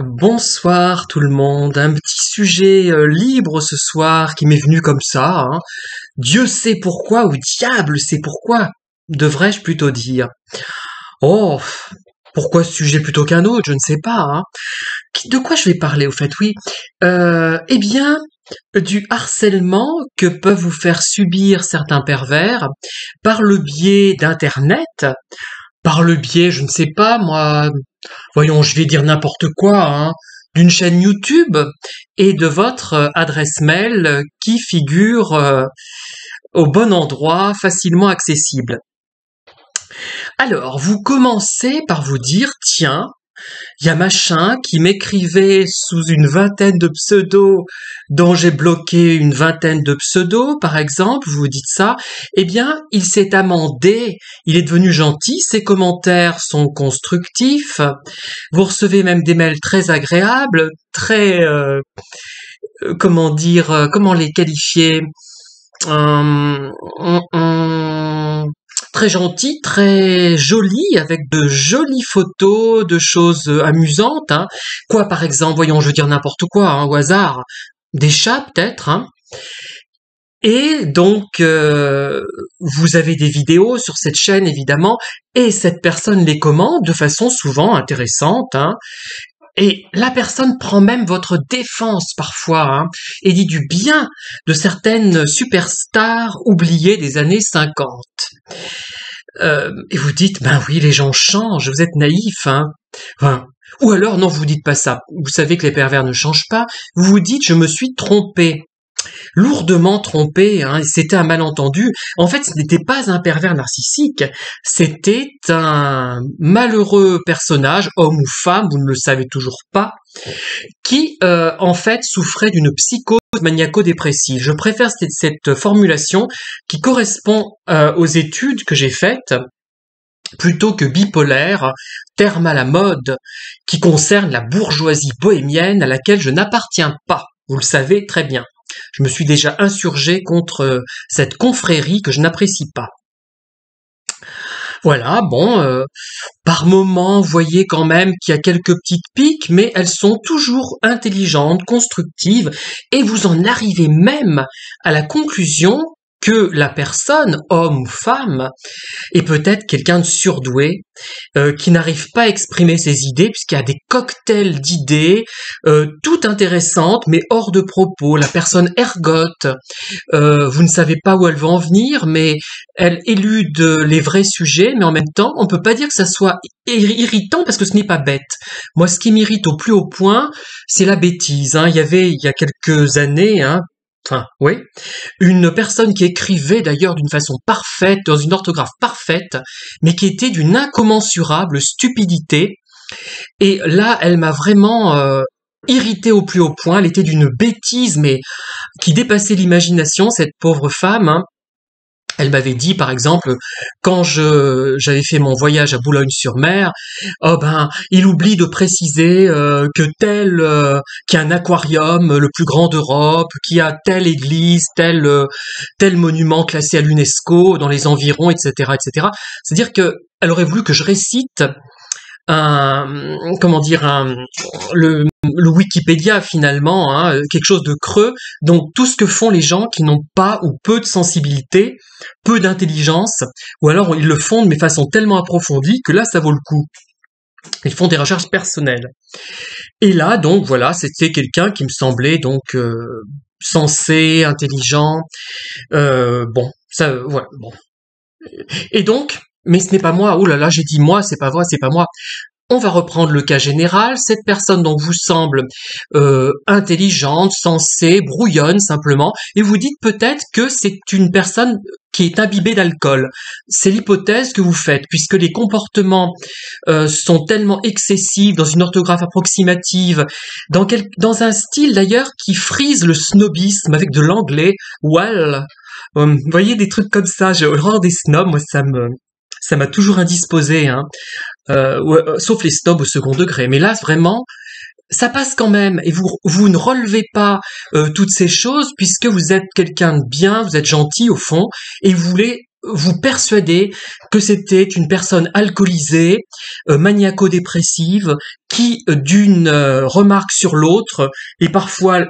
Bonsoir tout le monde, un petit sujet libre ce soir qui m'est venu comme ça, hein. Dieu sait pourquoi, ou diable sait pourquoi, devrais-je plutôt dire. Oh, pourquoi ce sujet plutôt qu'un autre, je ne sais pas, hein. De quoi je vais parler au fait, oui. Eh bien, du harcèlement que peuvent vous faire subir certains pervers par le biais d'Internet, par le biais, je ne sais pas moi, voyons, je vais dire n'importe quoi, hein, d'une chaîne YouTube et de votre adresse mail qui figure au bon endroit, facilement accessible. Alors, vous commencez par vous dire, tiens, il y a machin qui m'écrivait sous une vingtaine de pseudos dont j'ai bloqué une vingtaine de pseudos, par exemple, vous vous dites ça, eh bien, il s'est amendé, il est devenu gentil, ses commentaires sont constructifs, vous recevez même des mails très agréables, très, comment dire, comment les qualifier, euh, très gentil, très joli, avec de jolies photos, de choses amusantes, hein. Quoi, par exemple, voyons, je veux dire n'importe quoi, hein, au hasard, des chats peut-être, hein. Et donc, vous avez des vidéos sur cette chaîne, évidemment, et cette personne les commente de façon souvent intéressante, hein. Et la personne prend même votre défense parfois, hein, et dit du bien de certaines superstars oubliées des années 50. Et vous dites, ben oui, les gens changent, vous êtes naïf, hein. Enfin, ou alors, non, vous dites pas ça. Vous savez que les pervers ne changent pas. Vous vous dites, je me suis trompé. Lourdement trompé, hein, c'était un malentendu. En fait, ce n'était pas un pervers narcissique, c'était un malheureux personnage, homme ou femme, vous ne le savez toujours pas, qui en fait souffrait d'une psychose maniaco-dépressive. Je préfère cette formulation qui correspond aux études que j'ai faites, plutôt que bipolaire, terme à la mode, qui concerne la bourgeoisie bohémienne à laquelle je n'appartiens pas. Vous le savez très bien. Je me suis déjà insurgé contre cette confrérie que je n'apprécie pas. Voilà, bon, par moments, vous voyez quand même qu'il y a quelques petites piques, mais elles sont toujours intelligentes, constructives, et vous en arrivez même à la conclusion que la personne, homme ou femme, est peut-être quelqu'un de surdoué, qui n'arrive pas à exprimer ses idées, puisqu'il y a des cocktails d'idées, toutes intéressantes, mais hors de propos. La personne ergote, vous ne savez pas où elle va en venir, mais elle élude les vrais sujets, mais en même temps, on peut pas dire que ça soit irritant, parce que ce n'est pas bête. Moi, ce qui m'irrite au plus haut point, c'est la bêtise, hein. Il y a quelques années, hein, enfin, oui. Une personne qui écrivait d'ailleurs d'une façon parfaite, dans une orthographe parfaite, mais qui était d'une incommensurable stupidité. Et là, elle m'a vraiment irrité au plus haut point. Elle était d'une bêtise, mais qui dépassait l'imagination, cette pauvre femme, hein. Elle m'avait dit, par exemple, quand j'avais fait mon voyage à Boulogne-sur-Mer, oh ben, il oublie de préciser que qu'il y a un aquarium le plus grand d'Europe, qu'il y a telle église, tel monument classé à l'UNESCO dans les environs, etc., etc. C'est-à-dire que elle aurait voulu que je récite comment dire, le Wikipédia finalement, hein, quelque chose de creux. Donc tout ce que font les gens qui n'ont pas ou peu de sensibilité, peu d'intelligence, ou alors ils le font de façon tellement approfondie que là ça vaut le coup. Ils font des recherches personnelles. Et là donc voilà, c'était quelqu'un qui me semblait donc sensé, intelligent. Bon, ça, voilà, bon. Et donc, mais ce n'est pas moi. Oh là là, j'ai dit moi, c'est pas moi, c'est pas moi. On va reprendre le cas général. Cette personne donc vous semble intelligente, sensée, brouillonne simplement, et vous dites peut-être que c'est une personne qui est imbibée d'alcool. C'est l'hypothèse que vous faites, puisque les comportements sont tellement excessifs, dans une orthographe approximative, dans un style d'ailleurs qui frise le snobisme avec de l'anglais. Well, vous voyez des trucs comme ça. J'ai horreur des snobs. Moi, ça m'a toujours indisposé, hein. Sauf les snobs au second degré. Mais là, vraiment, ça passe quand même. Et vous ne relevez pas toutes ces choses puisque vous êtes quelqu'un de bien, vous êtes gentil au fond, et vous voulez vous persuader que c'était une personne alcoolisée, maniaco-dépressive, qui, d'une remarque sur l'autre, est parfois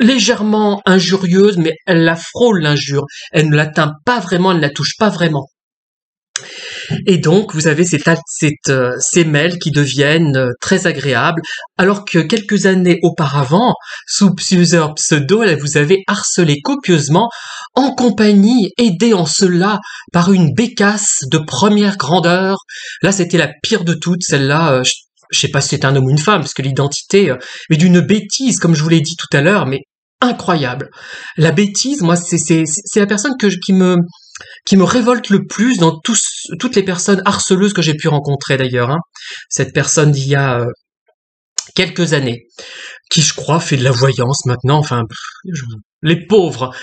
légèrement injurieuse, mais elle la frôle l'injure. Elle ne l'atteint pas vraiment, elle ne la touche pas vraiment. Et donc, vous avez ces mails qui deviennent très agréables, alors que quelques années auparavant, sous plusieurs pseudos, elle vous avait harcelé copieusement, en compagnie, aidée en cela par une bécasse de première grandeur. Là, c'était la pire de toutes, celle-là. Je sais pas si c'est un homme ou une femme, parce que l'identité, mais d'une bêtise, comme je vous l'ai dit tout à l'heure, mais incroyable. La bêtise, moi, c'est la personne qui me révolte le plus dans toutes les personnes harceleuses que j'ai pu rencontrer d'ailleurs. Hein. Cette personne d'il y a quelques années, qui je crois fait de la voyance maintenant, enfin, les pauvres.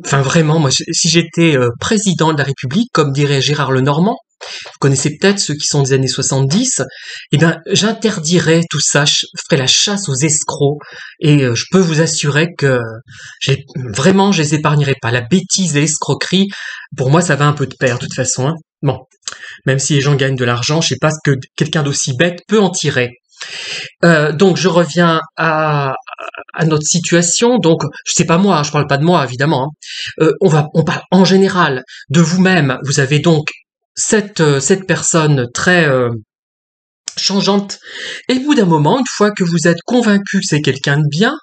Enfin vraiment, moi, si j'étais président de la République, comme dirait Gérard Lenormand, vous connaissez peut-être ceux qui sont des années 70, eh bien, j'interdirais tout ça, je ferais la chasse aux escrocs, et je peux vous assurer que vraiment, je les épargnerai pas. La bêtise et l'escroquerie, pour moi, ça va un peu de pair, de toute façon. Hein. Bon, même si les gens gagnent de l'argent, je sais pas ce que quelqu'un d'aussi bête peut en tirer. Donc, je reviens à notre situation. Donc, je sais pas moi, je parle pas de moi, évidemment. Hein. On parle en général de vous-même. Vous avez donc cette personne très changeante. Et au bout d'un moment, une fois que vous êtes convaincu que c'est quelqu'un de bien,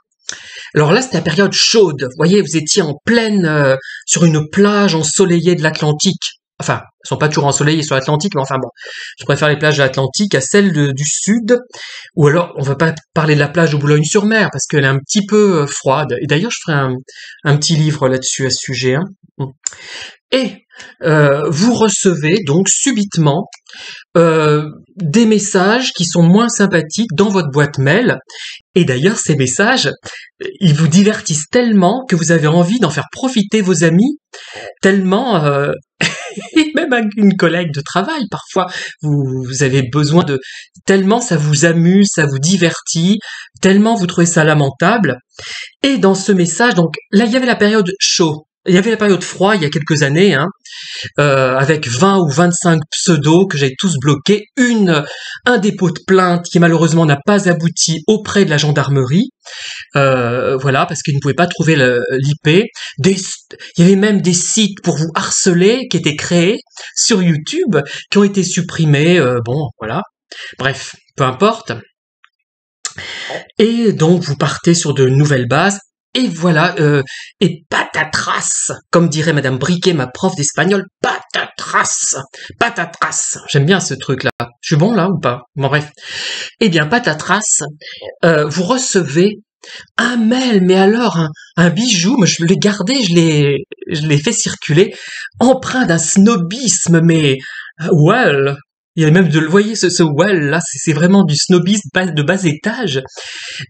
alors là, c'était la période chaude. Vous voyez, vous étiez en pleine sur une plage ensoleillée de l'Atlantique. Enfin, elles sont pas toujours ensoleillées sur l'Atlantique, mais enfin bon, je préfère les plages de l'Atlantique à celles du Sud. Ou alors, on va pas parler de la plage de Boulogne-sur-Mer, parce qu'elle est un petit peu froide. Et d'ailleurs, je ferai un petit livre là-dessus, à ce sujet. Hein. Et vous recevez donc subitement des messages qui sont moins sympathiques dans votre boîte mail. Et d'ailleurs, ces messages, ils vous divertissent tellement que vous avez envie d'en faire profiter vos amis, tellement, et même une collègue de travail, parfois, vous avez besoin de... Tellement ça vous amuse, ça vous divertit, tellement vous trouvez ça lamentable. Et dans ce message, donc là, il y avait la période chaud. Il y avait la période froid il y a quelques années, hein, avec 20 ou 25 pseudos que j'ai tous bloqués, un dépôt de plainte qui malheureusement n'a pas abouti auprès de la gendarmerie, voilà, parce qu'ils ne pouvaient pas trouver l'IP. Il y avait même des sites pour vous harceler qui étaient créés sur YouTube, qui ont été supprimés, bon, voilà. Bref, peu importe. Et donc vous partez sur de nouvelles bases. Et voilà, et patatras, comme dirait Madame Briquet, ma prof d'espagnol, patatras, patatras. J'aime bien ce truc-là. Je suis bon là ou pas? Bon bref. Eh bien, patatras, vous recevez un mail, mais alors un bijou, mais je l'ai gardé, je l'ai fait circuler, empreint d'un snobisme, mais well. Il y a même vous voyez ce well là, c'est vraiment du snobisme de bas étage,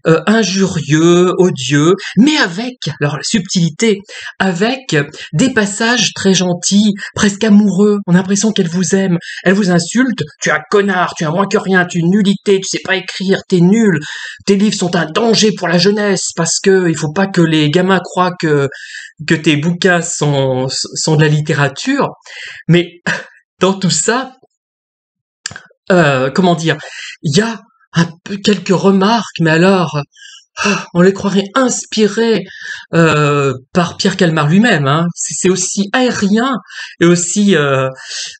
injurieux, odieux, mais avec, alors la subtilité, avec des passages très gentils, presque amoureux. On a l'impression qu'elle vous aime, elle vous insulte. Tu es un connard, tu es un moins que rien, tu es une nullité, tu sais pas écrire, t'es nul. Tes livres sont un danger pour la jeunesse parce que il faut pas que les gamins croient que tes bouquins sont de la littérature. Mais dans tout ça, comment dire, il y a quelques remarques, mais alors, on les croirait inspirées par Pierre Calmar lui-même. Hein. C'est aussi aérien et aussi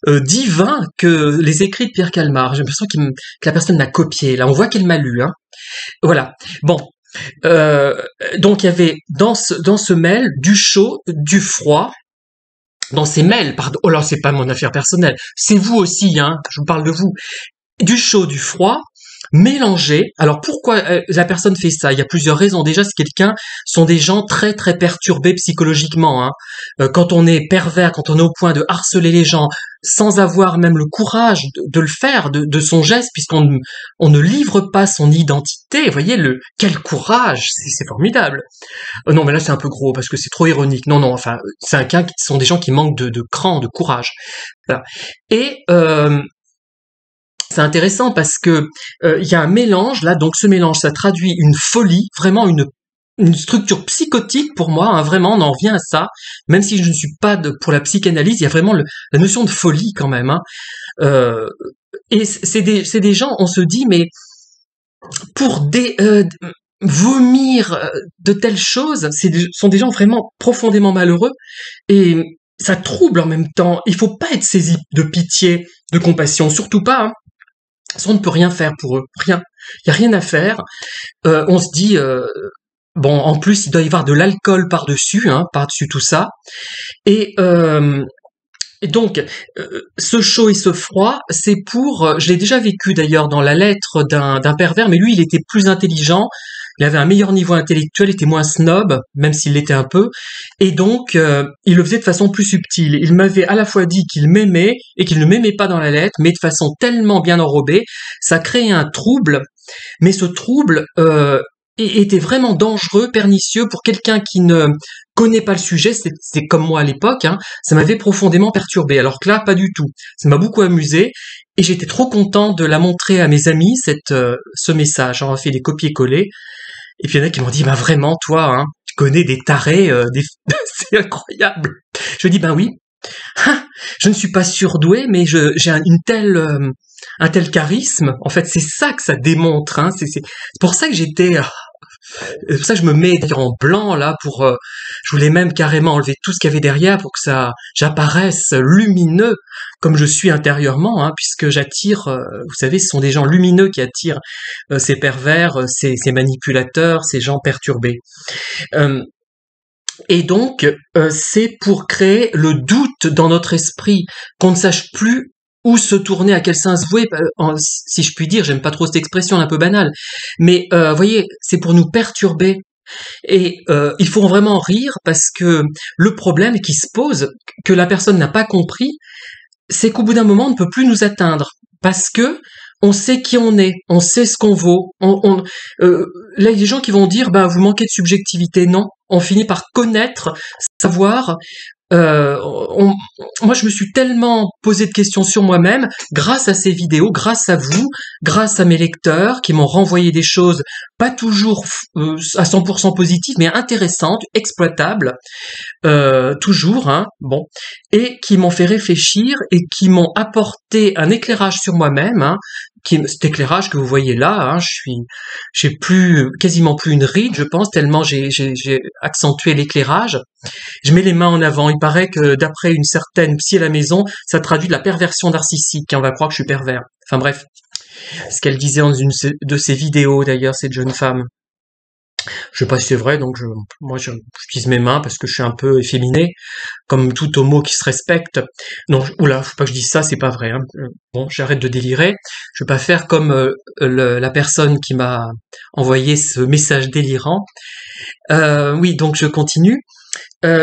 divin que les écrits de Pierre Calmar. J'ai l'impression que la personne l'a copié. Là, on voit qu'elle m'a lu. Hein. Voilà. Bon. Donc, il y avait dans ce mail du chaud, du froid. Dans ces mails, pardon, oh là, c'est pas mon affaire personnelle, c'est vous aussi, hein, je vous parle de vous, du chaud, du froid, mélangé. Alors pourquoi la personne fait ça? Il y a plusieurs raisons. Déjà, sont des gens très très perturbés psychologiquement. Hein. Quand on est pervers, quand on est au point de harceler les gens, sans avoir même le courage de le faire, de son geste, puisqu'on ne livre pas son identité. Vous voyez quel courage, c'est formidable. Non, mais là c'est un peu gros parce que c'est trop ironique. Non, enfin, c'est un cas qui sont des gens qui manquent de cran, de courage. Voilà. Et c'est intéressant parce que il y a un mélange là, donc ce mélange, ça traduit une folie, vraiment une une structure psychotique pour moi, hein, vraiment, on en revient à ça, même si je ne suis pas pour la psychanalyse, il y a vraiment la notion de folie quand même, hein. Euh, et c'est des gens, on se dit, mais pour vomir de telles choses, sont des gens vraiment profondément malheureux, et ça trouble en même temps. Il faut pas être saisi de pitié, de compassion, surtout pas, hein. Ça, on ne peut rien faire pour eux, rien. Il y a rien à faire. On se dit, bon, en plus, il doit y avoir de l'alcool par-dessus, hein, par-dessus tout ça. Et, donc, ce chaud et ce froid, c'est je l'ai déjà vécu d'ailleurs dans la lettre d'un pervers, mais lui, il était plus intelligent, il avait un meilleur niveau intellectuel, il était moins snob, même s'il l'était un peu, et donc, il le faisait de façon plus subtile. Il m'avait à la fois dit qu'il m'aimait et qu'il ne m'aimait pas dans la lettre, mais de façon tellement bien enrobée, ça créait un trouble, mais ce trouble était vraiment dangereux, pernicieux pour quelqu'un qui ne connaît pas le sujet. C'est comme moi à l'époque, hein, ça m'avait profondément perturbé. Alors que là, pas du tout. Ça m'a beaucoup amusé et j'étais trop content de la montrer à mes amis, ce message. J'en ai fait des copier-coller. Et puis il y en a qui m'ont dit, bah vraiment, toi, hein, tu connais des tarés, c'est incroyable. Je dis, ben oui, je ne suis pas surdoué, mais j'ai un tel charisme. En fait, c'est ça que ça démontre, hein. C'est pour ça que c'est pour ça que je me mets en blanc là je voulais même carrément enlever tout ce qu'il y avait derrière pour que j'apparaisse lumineux comme je suis intérieurement, hein, puisque j'attire, vous savez, ce sont des gens lumineux qui attirent ces pervers, ces manipulateurs, ces gens perturbés. Et donc, c'est pour créer le doute dans notre esprit, qu'on ne sache plus où se tourner, à quel sens vouer, si je puis dire, j'aime pas trop cette expression, un peu banale, mais voyez, c'est pour nous perturber. Et il faut vraiment rire parce que le problème qui se pose, que la personne n'a pas compris, c'est qu'au bout d'un moment, on ne peut plus nous atteindre parce que on sait qui on est, on sait ce qu'on vaut. Là, il y a des gens qui vont dire, bah, vous manquez de subjectivité. Non, on finit par connaître, savoir. Moi, je me suis tellement posé de questions sur moi-même grâce à ces vidéos, grâce à vous, grâce à mes lecteurs qui m'ont renvoyé des choses pas toujours à 100% positives, mais intéressantes, exploitables, toujours, hein, bon, et qui m'ont fait réfléchir et qui m'ont apporté un éclairage sur moi-même, hein, cet éclairage que vous voyez là, hein, j'ai quasiment plus une ride, je pense, tellement j'ai accentué l'éclairage. Je mets les mains en avant. Il paraît que d'après une certaine psy à la maison, ça traduit de la perversion narcissique. On va croire que je suis pervers. Enfin bref, ce qu'elle disait dans une de ses vidéos d'ailleurs, cette jeune femme. Je sais pas si c'est vrai, donc moi j'utilise mes mains parce que je suis un peu efféminé, comme tout homo qui se respecte. Non, oula, faut pas que je dise ça, c'est pas vrai, hein. Bon, j'arrête de délirer. Je vais pas faire comme la personne qui m'a envoyé ce message délirant. Oui, donc je continue.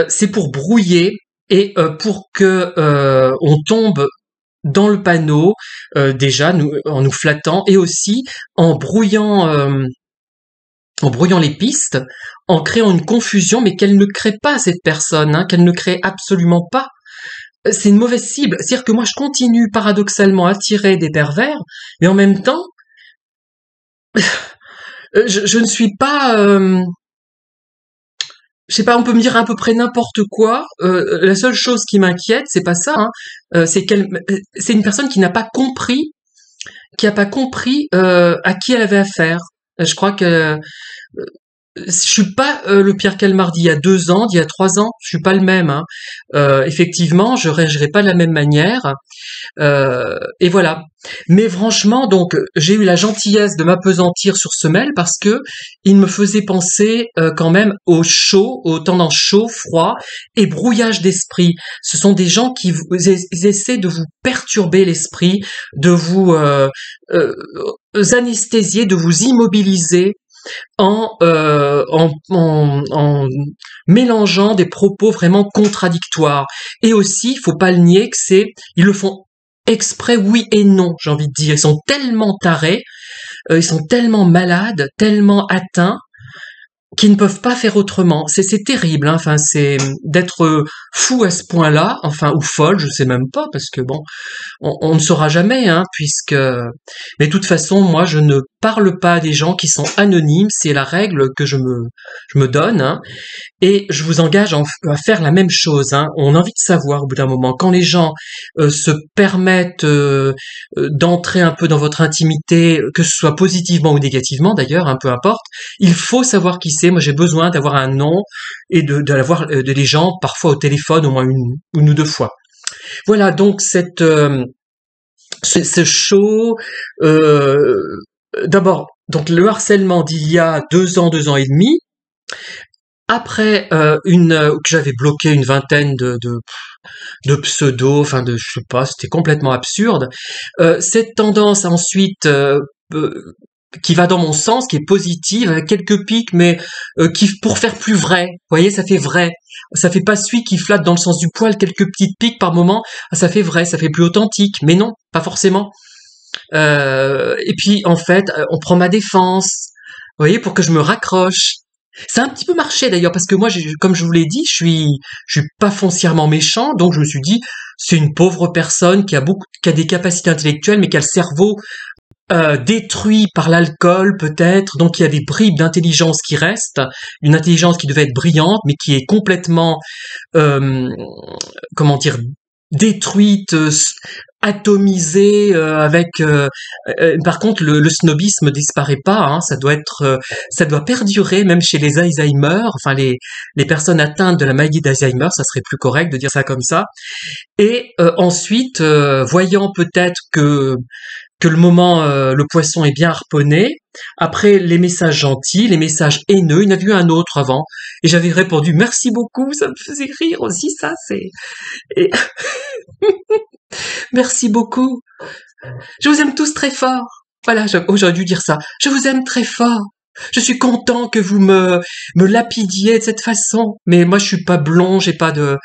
C'est pour brouiller et pour que on tombe dans le panneau déjà en nous flattant et aussi en brouillant les pistes, en créant une confusion, mais qu'elle ne crée pas cette personne, hein, qu'elle ne crée absolument pas. C'est une mauvaise cible. C'est-à-dire que moi, je continue paradoxalement à attirer des pervers, mais en même temps, je ne suis pas... je sais pas, on peut me dire à peu près n'importe quoi. La seule chose qui m'inquiète, c'est pas ça, hein, c'est une personne qui n'a pas compris, à qui elle avait affaire. Je crois que je suis pas le Pierre Calmar d'il y a 2 ans, d'il y a 3 ans. Je suis pas le même, hein. Effectivement, je réagirai pas de la même manière. Et voilà. Mais franchement, donc, j'ai eu la gentillesse de m'appesantir sur ce mail parce que il me faisait penser quand même au chaud, aux tendances chaud, froid et brouillage d'esprit. Ce sont des gens qui ils essaient de vous perturber l'esprit, de vous anesthésier, de vous immobiliser en mélangeant des propos vraiment contradictoires. Et aussi, il faut pas le nier que ils le font exprès, oui et non, j'ai envie de dire. Ils sont tellement tarés, ils sont tellement malades, tellement atteints, qu'ils ne peuvent pas faire autrement. C'est terrible, hein. Enfin, c'est d'être fou à ce point-là, enfin, ou folle, je sais même pas, parce que bon, on ne saura jamais, hein, puisque... Mais de toute façon, moi, je ne parle pas à des gens qui sont anonymes, c'est la règle que je me donne, hein, et je vous engage à faire la même chose, hein. On a envie de savoir au bout d'un moment, quand les gens se permettent d'entrer un peu dans votre intimité, que ce soit positivement ou négativement d'ailleurs, hein, peu importe, il faut savoir qui c'est. Moi j'ai besoin d'avoir un nom et d'avoir des gens parfois au téléphone au moins une ou deux fois. Voilà, donc ce show, d'abord, donc le harcèlement d'il y a 2 ans et demi. Après, que j'avais bloqué une vingtaine de pseudos, enfin je sais pas, c'était complètement absurde. Cette tendance ensuite qui va dans mon sens, qui est positive, avec quelques pics, mais qui pour faire plus vrai. Vous voyez, ça fait vrai. Ça fait pas celui qui flatte dans le sens du poil, quelques petites piques par moment. Ça fait vrai, ça fait plus authentique. Mais non, pas forcément. Et puis en fait, on prend ma défense. Vous voyez, pour que je me raccroche. Ça a un petit peu marché d'ailleurs parce que moi, comme je vous l'ai dit, je suis pas foncièrement méchant, donc je me suis dit, c'est une pauvre personne qui a des capacités intellectuelles, mais qui a le cerveau détruit par l'alcool peut-être, donc il y a des bribes d'intelligence qui restent, une intelligence qui devait être brillante, mais qui est complètement, comment dire, détruite, atomisée, par contre le snobisme disparaît pas, hein, ça doit perdurer même chez les Alzheimer, enfin les personnes atteintes de la maladie d'Alzheimer, ça serait plus correct de dire ça comme ça. Et ensuite, voyant peut-être que le moment, le poisson est bien harponné. Après, les messages gentils, les messages haineux, il y en a vu un autre avant. Et j'avais répondu, merci beaucoup, ça me faisait rire aussi, ça, c'est... Et... merci beaucoup. Je vous aime tous très fort. Voilà, j'aurais dû dire ça. Je vous aime très fort. Je suis content que vous me lapidiez de cette façon. Mais moi, je suis pas blond, j'ai pas le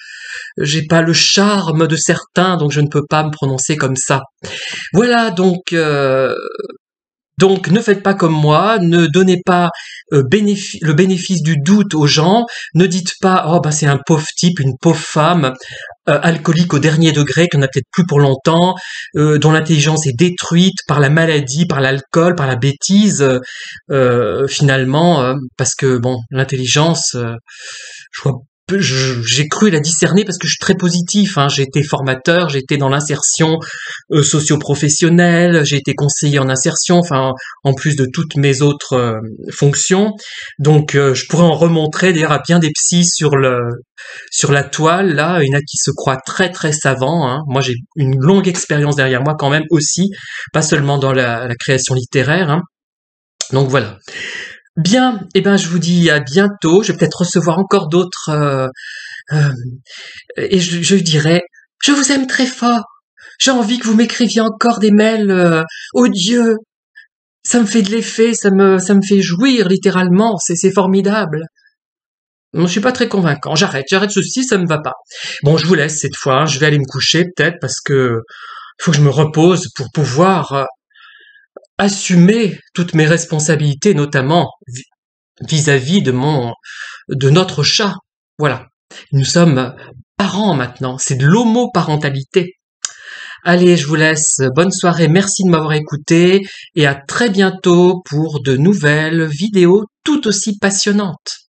charme de certains, donc je ne peux pas me prononcer comme ça. Voilà, donc ne faites pas comme moi, ne donnez pas le bénéfice du doute aux gens, ne dites pas oh ben c'est un pauvre type, une pauvre femme alcoolique au dernier degré qu'on n'a peut-être plus pour longtemps, dont l'intelligence est détruite par la maladie, par l'alcool, par la bêtise, finalement, parce que bon l'intelligence, je vois j'ai cru la discerner parce que je suis très positif, hein. J'ai été formateur, j'ai été dans l'insertion socio-professionnelle, j'ai été conseiller en insertion, enfin en plus de toutes mes autres fonctions. Donc je pourrais en remontrer d'ailleurs à bien des psys sur la toile. Là, il y en a qui se croient très très savants, hein. Moi j'ai une longue expérience derrière moi quand même aussi, pas seulement dans la création littéraire, hein. Donc voilà. Bien, eh ben je vous dis à bientôt. Je vais peut-être recevoir encore d'autres et je dirais je vous aime très fort. J'ai envie que vous m'écriviez encore des mails odieux. Ça me fait de l'effet, ça me fait jouir littéralement. C'est formidable. Non, je suis pas très convaincant. J'arrête ceci, ça me va pas. Bon, je vous laisse cette fois. Je vais aller me coucher peut-être parce que faut que je me repose pour pouvoir assumer toutes mes responsabilités, notamment vis-à-vis de notre chat. Voilà. Nous sommes parents maintenant. C'est de l'homoparentalité. Allez, je vous laisse. Bonne soirée. Merci de m'avoir écouté et à très bientôt pour de nouvelles vidéos tout aussi passionnantes.